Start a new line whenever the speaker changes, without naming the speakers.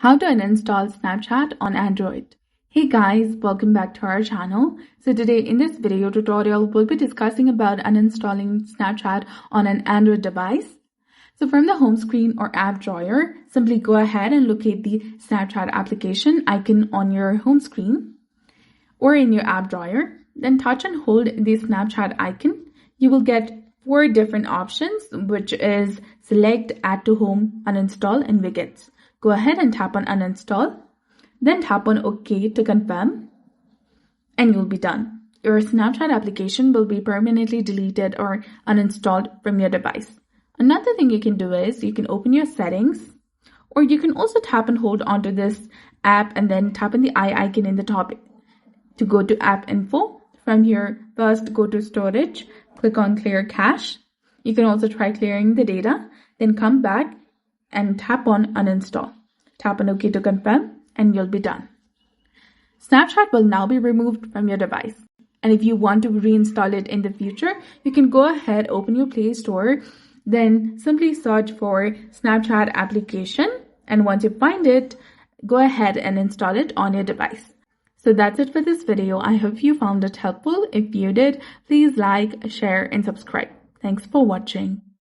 How to uninstall Snapchat on Android. Hey guys, welcome back to our channel. So today in this video tutorial, we'll be discussing about uninstalling Snapchat on an Android device. So from the home screen or app drawer, simply go ahead and locate the Snapchat application icon on your home screen or in your app drawer. Then touch and hold the Snapchat icon. You will get 4 different options, which is select, add to home, uninstall, and widgets. Go ahead and tap on uninstall, then tap on OK to confirm, and you'll be done. Your Snapchat application will be permanently deleted or uninstalled from your device. Another thing you can do is you can open your settings, or you can also tap and hold onto this app and then tap on the eye icon in the top to go to app info. From here, first go to storage, click on clear cache. You can also try clearing the data, then come back and tap on uninstall. Tap on OK to confirm, and you'll be done. Snapchat will now be removed from your device. And if you want to reinstall it in the future, you can go ahead, open your Play Store, then simply search for Snapchat application. And once you find it, go ahead and install it on your device. So that's it for this video. I hope you found it helpful. If you did, please like, share, and subscribe. Thanks for watching.